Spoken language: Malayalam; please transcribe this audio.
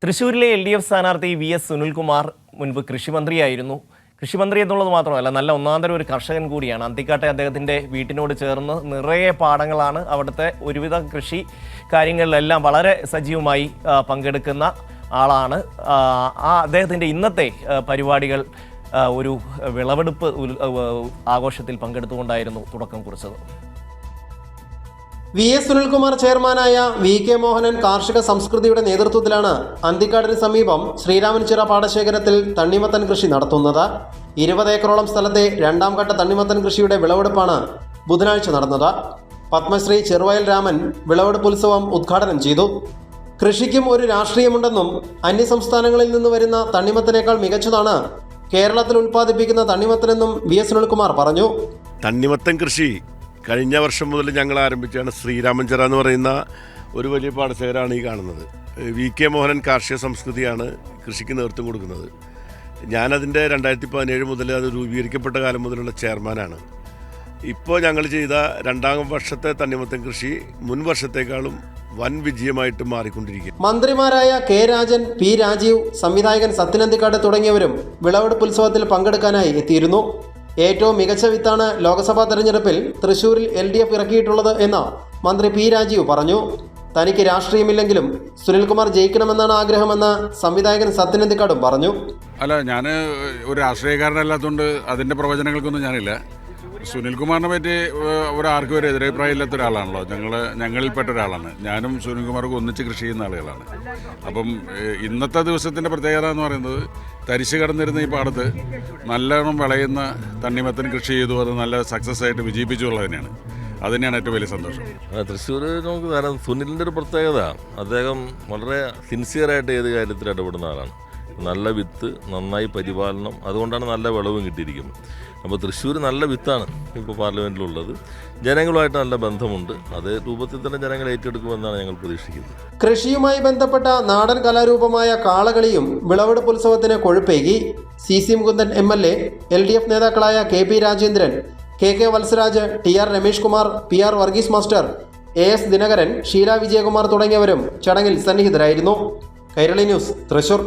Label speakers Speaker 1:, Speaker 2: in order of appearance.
Speaker 1: തൃശ്ശൂരിലെ LDF സ്ഥാനാർത്ഥി VS സുനിൽകുമാർ മുൻപ് കൃഷിമന്ത്രിയായിരുന്നു. കൃഷിമന്ത്രി എന്നുള്ളത് മാത്രമല്ല, നല്ല ഒന്നാന്തരം ഒരു കർഷകൻ കൂടിയാണ്. അന്തിക്കാട്ടെ അദ്ദേഹത്തിൻ്റെ വീട്ടിനോട് ചേർന്ന് നിറയെ പാടങ്ങളാണ്. അവിടുത്തെ ഒരുവിധ കൃഷി കാര്യങ്ങളിലെല്ലാം വളരെ സജീവമായി പങ്കെടുക്കുന്ന ആളാണ്. അദ്ദേഹത്തിൻ്റെ ഇന്നത്തെ പരിപാടികൾ ഒരു വിളവെടുപ്പ് ആഘോഷത്തിൽ പങ്കെടുത്തുകൊണ്ടായിരുന്നു തുടക്കം കുറിച്ചത്.
Speaker 2: VS സുനിൽകുമാർ ചെയർമാനായ VK മോഹനൻ കാർഷിക സംസ്കൃതിയുടെ നേതൃത്വത്തിലാണ് അന്തിക്കാടിന് സമീപം ശ്രീരാമൻചിറ പാടശേഖരത്തിൽ തണ്ണിമത്തൻ കൃഷി നടത്തുന്നത്. 20 ഏക്കറോളം സ്ഥലത്തെ രണ്ടാം ഘട്ട തണ്ണിമത്തൻ കൃഷിയുടെ വിളവെടുപ്പാണ് ബുധനാഴ്ച നടന്നത്. പത്മശ്രീ ചെറുവയൽ രാമൻ വിളവെടുപ്പ് ഉത്സവം ഉദ്ഘാടനം ചെയ്തു. കൃഷിക്കും ഒരു രാഷ്ട്രീയമുണ്ടെന്നും അന്യസംസ്ഥാനങ്ങളിൽ നിന്ന് വരുന്ന തണ്ണിമത്തനേക്കാൾ മികച്ചതാണ് കേരളത്തിൽ ഉൽപ്പാദിപ്പിക്കുന്ന തണ്ണിമത്തനെന്നും VS സുനിൽകുമാർ പറഞ്ഞു.
Speaker 3: തണ്ണിമത്തൻ കൃഷി കഴിഞ്ഞ വർഷം മുതൽ ഞങ്ങൾ ആരംഭിച്ചാണ്. ശ്രീരാമൻചിറ എന്ന് പറയുന്ന ഒരു വലിയ പാടശേഖരമാണ് ഈ കാണുന്നത്. VK മോഹനൻ കാർഷിക സംസ്കൃതിയാണ് കൃഷിക്ക് നേതൃത്വം കൊടുക്കുന്നത്. ഞാനതിൻ്റെ 2017 മുതൽ അത് രൂപീകരിക്കപ്പെട്ട കാലം മുതലുള്ള ചെയർമാനാണ്. ഇപ്പോൾ ഞങ്ങൾ ചെയ്ത രണ്ടാം വർഷത്തെ തണ്ണിമത്തൻ കൃഷി മുൻ വർഷത്തേക്കാളും വൻ വിജയമായിട്ട് മാറിക്കൊണ്ടിരിക്കുക.
Speaker 2: മന്ത്രിമാരായ K രാജൻ, P രാജീവ്, സംവിധായകൻ സത്യനന്ദിക്കാട് തുടങ്ങിയവരും വിളവെടുപ്പ് ഉത്സവത്തിൽ പങ്കെടുക്കാനായി എത്തിയിരുന്നു. ഏറ്റവും മികച്ച വിത്താണ് ലോക്സഭാ തെരഞ്ഞെടുപ്പിൽ തൃശ്ശൂരിൽ LDF ഇറക്കിയിട്ടുള്ളത് എന്ന് മന്ത്രി P രാജീവ് പറഞ്ഞു. തനിക്ക് രാഷ്ട്രീയമില്ലെങ്കിലും സുനിൽകുമാർ ജയിക്കണമെന്നാണ് ആഗ്രഹമെന്ന് സംവിധായകൻ സത്യനന്ദിക്കാടും പറഞ്ഞു.
Speaker 4: അല്ല, ഞാൻ ഒരു രാഷ്ട്രീയക്കാരനല്ലാത്തതുകൊണ്ട് അതിൻ്റെ പ്രവചനങ്ങൾക്കൊന്നും ഞാനില്ല. സുനിൽകുമാറിനെ പറ്റി ആർക്കും ഒരു എതിരഭിപ്രായം ഇല്ലാത്ത ഒരാളാണല്ലോ. ഞങ്ങളിൽപ്പെട്ട ഒരാളാണ്. ഞാനും സുനിൽകുമാർക്ക് ഒന്നിച്ച് കൃഷി ചെയ്യുന്ന ആളുകളാണ്. അപ്പം ഇന്നത്തെ ദിവസത്തിൻ്റെ പ്രത്യേകത എന്ന് പറയുന്നത്, തരിശ് കിടന്നിരുന്ന ഈ പാടത്ത് നല്ലോണം വിളയുന്ന തണ്ണിമത്തൻ കൃഷി ചെയ്തു. അത് നല്ല സക്സസ് ആയിട്ട് വിജയിപ്പിച്ചുള്ളത് തന്നെയാണ്. അത് തന്നെയാണ് ഏറ്റവും വലിയ സന്തോഷം.
Speaker 5: തൃശ്ശൂർ നമുക്ക് വേണം. സുനിലിൻ്റെ ഒരു പ്രത്യേകത, അദ്ദേഹം വളരെ സിൻസിയറായിട്ട് ഏത് കാര്യത്തിൽ ഇടപെടുന്ന ആളാണ്. നല്ല വിത്ത്, നന്നായി പരിപാലനം, അതുകൊണ്ടാണ് നല്ല വിളവും കിട്ടിയിരിക്കുന്നത്. അപ്പോൾ തൃശ്ശൂർ നല്ല വിത്താണ് ഇപ്പോൾ പാർലമെൻറ്റിലുള്ളത്. ജനങ്ങളുമായിട്ട് നല്ല ബന്ധമുണ്ട്. അതേ രൂപത്തിൽ തന്നെ ജനങ്ങൾ ഏറ്റെടുക്കുമെന്നാണ് ഞങ്ങൾ പ്രതീക്ഷിക്കുന്നത്.
Speaker 2: കൃഷിയുമായി ബന്ധപ്പെട്ട നാടൻ കലാരൂപമായ കാളകളിയും വിളവെടുപ്പ് ഉത്സവത്തിന് കൊഴുപ്പേകി. CC മുകുന്ദൻ MLA, LDF നേതാക്കളായ KP Rajendran, KK Valsaraj, TR Ramesh Kumar, PR Varghese master, AS Dinakaran, Sheela Vijayakumar തുടങ്ങിയവരും ചടങ്ങിൽ സന്നിഹിതരായിരുന്നു. കൈരളി ന്യൂസ്, തൃശൂർ.